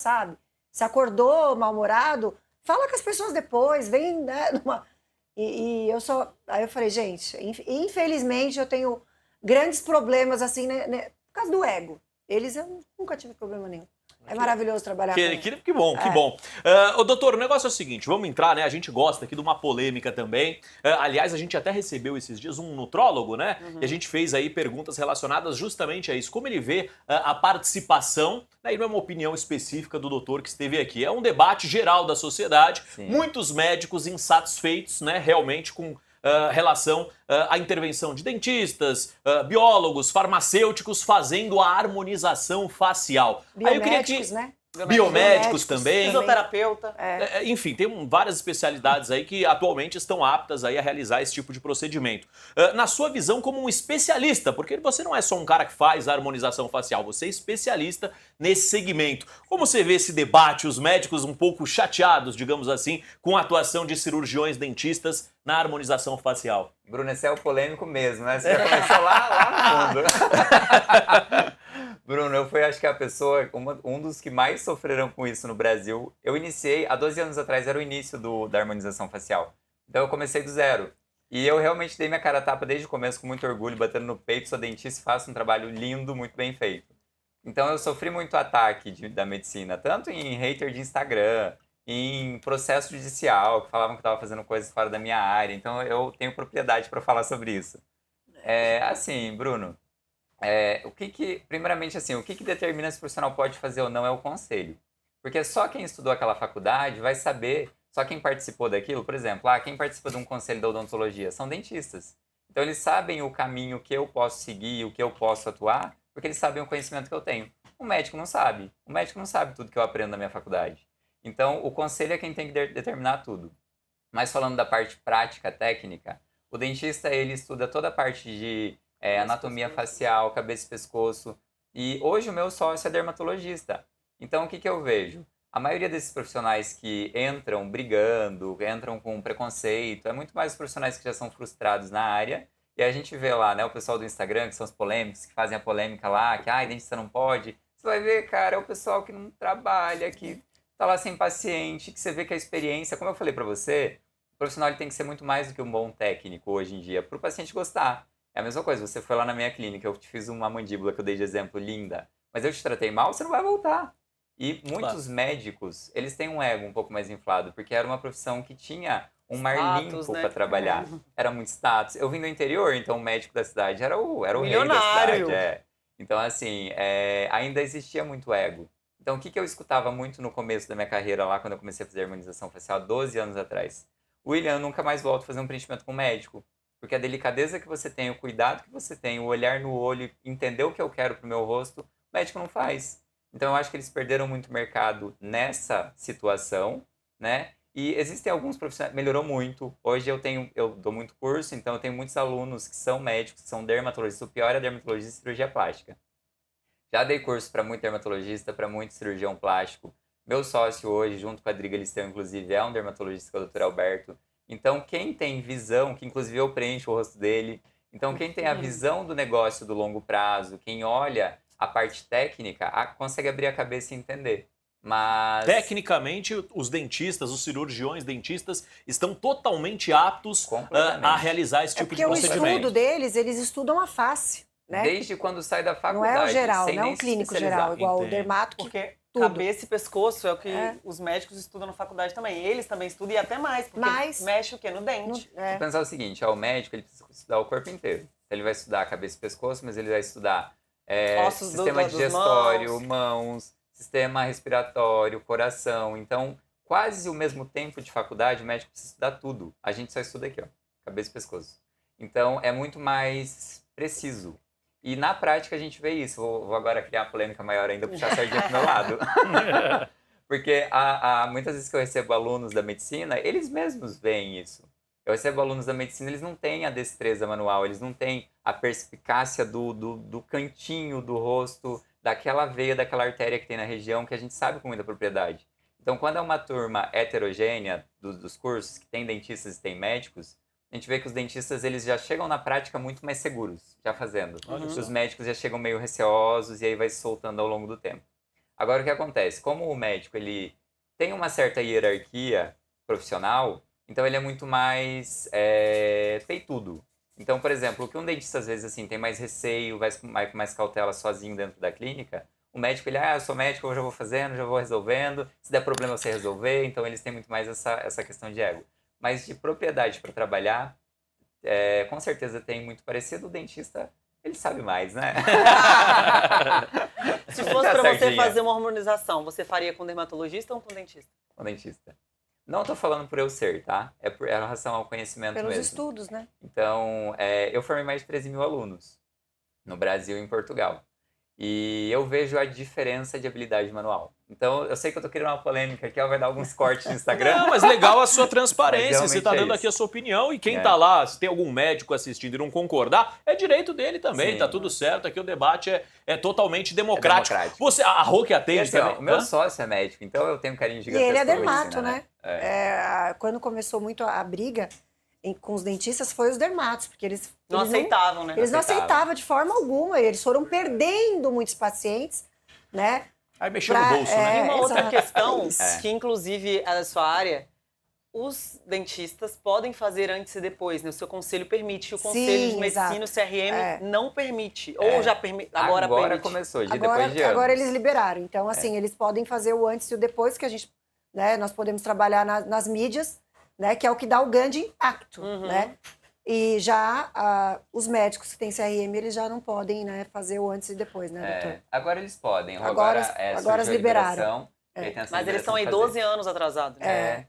sabe? Se acordou mal-humorado, fala com as pessoas depois, vem, né? Aí eu falei, gente, infelizmente eu tenho grandes problemas, assim, né, por causa do ego. Eu nunca tive problema nenhum. É maravilhoso trabalhar com eles. Que bom, que bom. Doutor, o negócio é o seguinte, vamos entrar, né? A gente gosta aqui de uma polêmica também. Aliás, a gente até recebeu esses dias um nutrólogo, né? E a gente fez aí perguntas relacionadas justamente a isso. Como ele vê a participação, né? E não é uma opinião específica do doutor que esteve aqui. É um debate geral da sociedade. Sim. Muitos médicos insatisfeitos, né? Realmente com relação à intervenção de dentistas, biólogos, farmacêuticos fazendo a harmonização facial. Biomédicos, né? Biomédicos também. Fisioterapeuta. Enfim, tem várias especialidades aí que atualmente estão aptas aí a realizar esse tipo de procedimento. Na sua visão como um especialista, porque você não é só um cara que faz a harmonização facial, você é especialista nesse segmento. Como você vê esse debate, os médicos um pouco chateados, digamos assim, com a atuação de cirurgiões dentistas na harmonização facial? Bruno, esse é o polêmico mesmo, né? Você já começou lá no fundo. Bruno, eu fui, acho que a pessoa, um dos que mais sofreram com isso no Brasil. Eu iniciei, há 12 anos atrás, era o início da harmonização facial. Então eu comecei do zero. E eu realmente dei minha cara a tapa desde o começo, com muito orgulho, batendo no peito, sou dentista e faço um trabalho lindo, muito bem feito. Então eu sofri muito ataque da medicina, tanto em hater de Instagram, em processo judicial, que falavam que eu estava fazendo coisas fora da minha área. Então eu tenho propriedade para falar sobre isso. Assim, Bruno... primeiramente, assim, o que determina se o profissional pode fazer ou não é o conselho. Porque só quem estudou aquela faculdade vai saber, só quem participou daquilo, por exemplo, quem participa de um conselho da odontologia são dentistas. Então eles sabem o caminho que eu posso seguir, o que eu posso atuar, porque eles sabem o conhecimento que eu tenho. O médico não sabe. O médico não sabe tudo que eu aprendo na minha faculdade. Então o conselho é quem tem que determinar tudo. Mas falando da parte prática, técnica, o dentista ele estuda toda a parte de anatomia facial, cabeça e pescoço. E hoje o meu sócio é dermatologista. Então o que eu vejo? A maioria desses profissionais que entram brigando, entram com preconceito, é muito mais os profissionais que já são frustrados na área. E a gente vê lá, né, o pessoal do Instagram, que são os polêmicos, que fazem a polêmica lá, que dentista não pode. Você vai ver, cara, é o pessoal que não trabalha, que tá lá sem paciente, que você vê que a experiência, como eu falei pra você, o profissional ele tem que ser muito mais do que um bom técnico hoje em dia, pro paciente gostar. É a mesma coisa, você foi lá na minha clínica, eu te fiz uma mandíbula que eu dei de exemplo linda, mas eu te tratei mal, você não vai voltar. E muitos médicos, eles têm um ego um pouco mais inflado, porque era uma profissão que tinha um mar limpo, né, para trabalhar. Era muito status. Eu vim do interior, então o médico da cidade era o rei da cidade. Então, assim, ainda existia muito ego. Então, o que eu escutava muito no começo da minha carreira lá, quando eu comecei a fazer harmonização facial, 12 anos atrás? William, eu nunca mais volto a fazer um preenchimento com médico. Porque a delicadeza que você tem, o cuidado que você tem, o olhar no olho, entender o que eu quero pro meu rosto, o médico não faz. Então eu acho que eles perderam muito mercado nessa situação, né? E existem alguns profissionais, melhorou muito. Hoje eu dou muito curso, então eu tenho muitos alunos que são médicos, que são dermatologistas. O pior é dermatologia e cirurgia plástica. Já dei curso para muito dermatologista, para muito cirurgião plástico. Meu sócio hoje, junto com a Driga Listeu, inclusive, é um dermatologista, que é o Dr. Alberto. Então, quem tem visão, que inclusive eu preencho o rosto dele, então quem tem a visão do negócio do longo prazo, quem olha a parte técnica, consegue abrir a cabeça e entender. Mas... Tecnicamente, os dentistas, os cirurgiões dentistas estão totalmente aptos a realizar esse tipo de procedimento. Porque o estudo deles, eles estudam a face, né? Desde quando sai da faculdade. Não é o geral, não é o clínico geral, igual o dermato, porque tudo. Cabeça e pescoço é o que os médicos estudam na faculdade também. Eles também estudam e até mais, porque mexe o quê? No dente. Vou pensar o seguinte, o médico ele precisa estudar o corpo inteiro. Ele vai estudar a cabeça e pescoço, mas ele vai estudar sistema digestório, mãos, sistema respiratório, coração. Então, quase o mesmo tempo de faculdade, o médico precisa estudar tudo. A gente só estuda aqui, cabeça e pescoço. Então, é muito mais preciso. E na prática a gente vê isso. Vou agora criar uma polêmica maior ainda, puxar a sardinha pro meu lado. Porque muitas vezes que eu recebo alunos da medicina, eles mesmos veem isso. Eu recebo alunos da medicina, eles não têm a destreza manual, eles não têm a perspicácia do cantinho do rosto, daquela veia, daquela artéria que tem na região, que a gente sabe com muita propriedade. Então, quando é uma turma heterogênea dos cursos, que tem dentistas e tem médicos, a gente vê que os dentistas eles já chegam na prática muito mais seguros, já fazendo. Os médicos já chegam meio receosos e aí vai se soltando ao longo do tempo. Agora, o que acontece? Como o médico ele tem uma certa hierarquia profissional, então ele é muito mais peitudo. Então, por exemplo, o que um dentista às vezes assim tem mais receio, vai com mais cautela sozinho dentro da clínica, o médico ele, eu sou médico, eu já vou fazendo, já vou resolvendo, se der problema você resolver, então eles têm muito mais essa questão de ego. Mas de propriedade para trabalhar, com certeza tem muito parecido, o dentista ele sabe mais, né? Se fosse para você fazer uma harmonização, você faria com dermatologista ou com dentista? Com dentista. Não tô falando por eu ser, tá? É em relação ao conhecimento Pelos mesmo. estudos, né? Então, eu formei mais de 13 mil alunos no Brasil e em Portugal. E eu vejo a diferença de habilidade manual. Então, eu sei que eu tô querendo uma polêmica aqui, ela vai dar alguns cortes no Instagram. Não, mas legal a sua transparência, você tá dando é aqui a sua opinião, e quem tá lá, se tem algum médico assistindo e não concordar, é direito dele também, tá tudo certo, aqui o debate é totalmente democrático. Você, a Rô que atende assim, também. O meu sócio é médico, então eu tenho um carinho gigantesco. E ele é dermato, né? Quando começou muito a briga com os dentistas, foi os dermatos, porque eles não aceitavam, né? Eles não aceitavam de forma alguma, eles foram perdendo muitos pacientes, né? Aí mexeu no bolso, né? E uma outra questão, que inclusive é da sua área, os dentistas podem fazer antes e depois, né? O seu conselho permite, o Conselho de Medicina, o CRM, não permite. Ou já permite, agora permite. Começou, depois de anos. Agora eles liberaram. Então, assim, eles podem fazer o antes e o depois, que a gente, né, nós podemos trabalhar nas mídias, né, que é o que dá o grande impacto, né? E já os médicos que têm CRM, eles já não podem, né, fazer o antes e depois, né, doutor? Agora eles podem. Agora liberaram. Mas eles estão aí 12 anos atrasados. Né?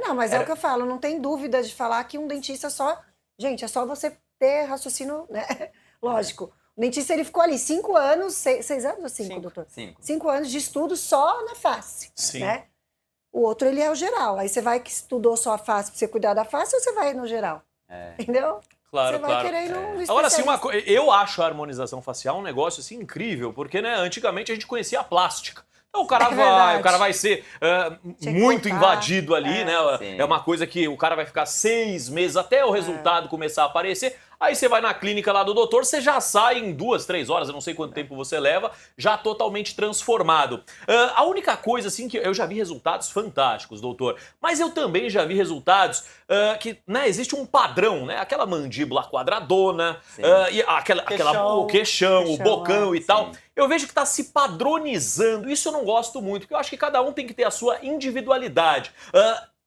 Não, mas é o que eu falo, não tem dúvida de falar que um dentista só... Gente, é só você ter raciocínio, né? Lógico. O dentista, ele ficou ali 5 anos, 6 anos ou 5, doutor? 5 anos de estudo só na face, né? O outro, ele é o geral. Aí você vai que estudou só a face pra você cuidar da face ou você vai no geral? Entendeu? Claro, você vai querer ir no Agora, assim, eu acho a harmonização facial um negócio assim incrível, porque, né, antigamente a gente conhecia a plástica. Então o cara vai ser muito invadido ali, né? Sim. É uma coisa que o cara vai ficar 6 meses até o resultado começar a aparecer. Aí você vai na clínica lá do doutor, você já sai em 2, 3 horas, eu não sei quanto tempo você leva, já totalmente transformado. A única coisa, assim, que eu já vi resultados fantásticos, doutor, mas eu também já vi resultados que, né, existe um padrão, né? Aquela mandíbula quadradona, e o queixão, o bocão e tal. Eu vejo que está se padronizando, isso eu não gosto muito, porque eu acho que cada um tem que ter a sua individualidade.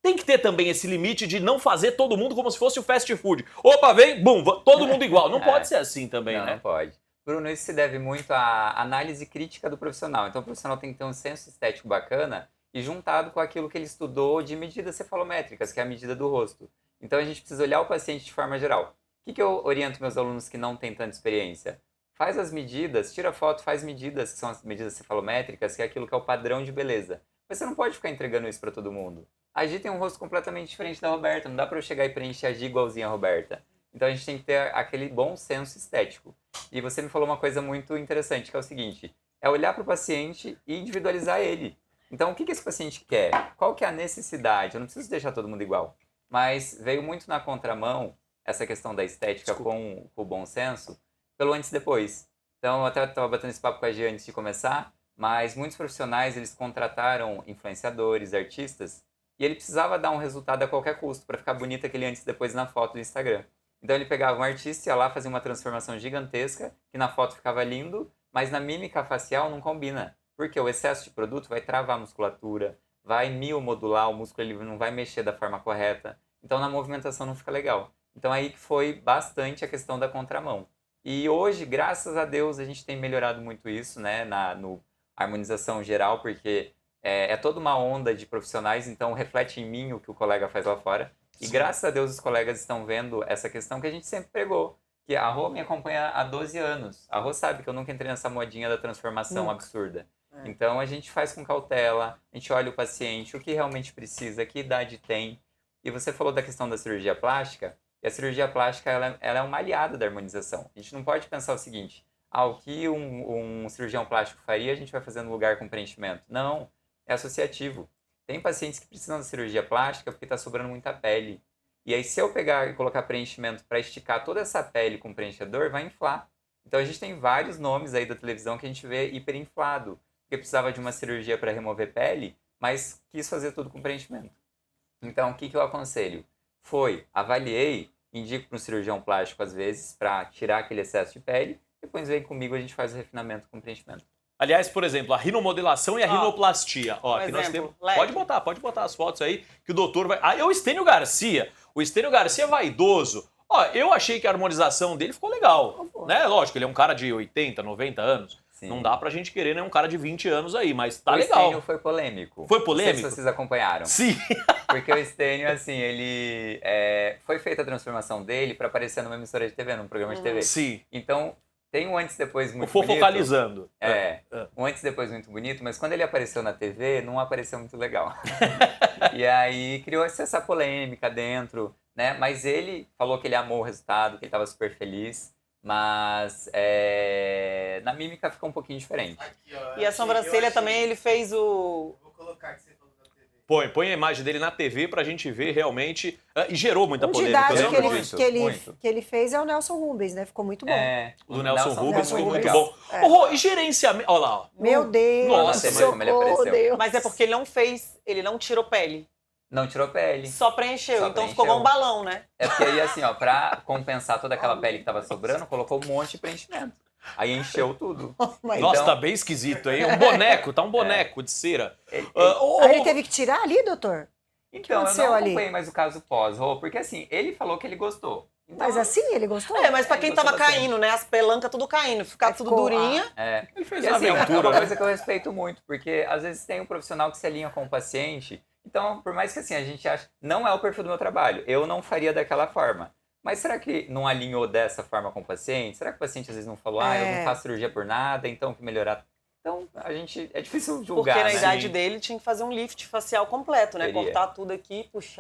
Tem que ter também esse limite de não fazer todo mundo como se fosse o fast food. Opa, vem, bum, todo mundo igual. Não pode ser assim também, né? Não pode. Bruno, isso se deve muito à análise crítica do profissional. Então o profissional tem que ter um senso estético bacana e juntado com aquilo que ele estudou de medidas cefalométricas, que é a medida do rosto. Então a gente precisa olhar o paciente de forma geral. O que eu oriento meus alunos que não têm tanta experiência? Faz as medidas, tira foto, faz medidas, que são as medidas cefalométricas, que é aquilo que é o padrão de beleza. Mas você não pode ficar entregando isso para todo mundo. A Gi tem um rosto completamente diferente da Roberta, não dá para eu chegar e preencher a Gi igualzinha a Roberta. Então a gente tem que ter aquele bom senso estético. E você me falou uma coisa muito interessante, que é o seguinte, é olhar para o paciente e individualizar ele. Então o que esse paciente quer? Qual que é a necessidade? Eu não preciso deixar todo mundo igual. Mas veio muito na contramão essa questão da estética com o bom senso, pelo antes e depois. Então eu até estava batendo esse papo com a Gi antes de começar, mas muitos profissionais eles contrataram influenciadores, artistas, e ele precisava dar um resultado a qualquer custo para ficar bonito aquele antes e depois na foto do Instagram. Então ele pegava um artista, ia lá, fazia uma transformação gigantesca, que na foto ficava lindo, mas na mímica facial não combina. Porque o excesso de produto vai travar a musculatura, vai miomodular o músculo, ele não vai mexer da forma correta. Então na movimentação não fica legal. Então aí que foi bastante a questão da contramão. E hoje, graças a Deus, a gente tem melhorado muito isso, né, no harmonização geral, porque é toda uma onda de profissionais, então reflete em mim o que o colega faz lá fora. E graças a Deus os colegas estão vendo essa questão que a gente sempre pregou. Que a Rô me acompanha há 12 anos. A Rô sabe que eu nunca entrei nessa modinha da transformação absurda. Então a gente faz com cautela, a gente olha o paciente, o que realmente precisa, que idade tem. E você falou da questão da cirurgia plástica. E a cirurgia plástica ela é uma aliada da harmonização. A gente não pode pensar o seguinte, o que um cirurgião plástico faria, a gente vai fazer no lugar com preenchimento. Não, é associativo. Tem pacientes que precisam da cirurgia plástica porque está sobrando muita pele. E aí se eu pegar e colocar preenchimento para esticar toda essa pele com preenchedor, vai inflar. Então a gente tem vários nomes aí da televisão que a gente vê hiperinflado. porque precisava de uma cirurgia para remover pele, mas quis fazer tudo com preenchimento. Então, o que eu aconselho? Avaliei, indico para um cirurgião plástico às vezes, para tirar aquele excesso de pele, depois vem comigo, a gente faz o refinamento com preenchimento. Aliás, por exemplo, a rinomodelação e a rinoplastia. Ó, aqui nós temos... Pode botar as fotos aí, que o doutor vai... Ah, é o Estênio Garcia. O Estênio Garcia é vaidoso. Ó, eu achei que a harmonização dele ficou legal, né? Lógico, ele é um cara de 80, 90 anos. Sim. Não dá pra gente querer, né? Um cara de 20 anos aí, mas tá legal. O Estênio foi polêmico. Foi polêmico? Não sei se vocês acompanharam. Sim. Porque o Estênio, assim, ele... foi feita a transformação dele pra aparecer numa emissora de TV, num programa de TV. Sim. Então... Tem um antes e depois muito bonito. Focalizando. Um antes e depois muito bonito, mas quando ele apareceu na TV, não apareceu muito legal. E aí criou-se essa polêmica dentro, né? Mas ele falou que ele amou o resultado, que ele estava super feliz. Mas na mímica ficou um pouquinho diferente. Aqui, ó, e a sobrancelha também, ele fez o... Vou colocar que você falou da TV. Põe a imagem dele na TV pra gente ver realmente. E gerou muita polêmica. Que ele fez é o Nelson Rubens, né? Ficou muito bom. O do Nelson Rubens ficou muito legal. bom. E gerenciamento. Olha lá. Ó. Meu Deus. Nossa, como ele apareceu. Deus. Mas é porque ele não tirou pele. Não tirou pele. Só preencheu, então ficou igual um balão, né? É porque aí, assim, ó, pra compensar toda aquela pele que tava sobrando, colocou um monte de preenchimento. Aí encheu tudo. Nossa, tá bem esquisito, hein? Um boneco, de cera. Aí ele teve que tirar ali, doutor? Então, eu não acompanhei mais o caso pós, porque assim, ele falou que ele gostou. Então, mas assim ele gostou? Mas pra quem tava caindo, né? As pelancas tudo caindo, ficar tudo durinha. Ele fez uma aventura, é uma coisa que eu respeito muito, porque às vezes tem um profissional que se alinha com o paciente. Então, por mais que assim, a gente ache, não é o perfil do meu trabalho, eu não faria daquela forma. Mas será que não alinhou dessa forma com o paciente? Será que o paciente às vezes não falou, eu não faço cirurgia por nada, então que melhorar? Então, é difícil julgar, porque na né? idade dele tinha que fazer um lift facial completo, né? Cortar tudo aqui, puxar.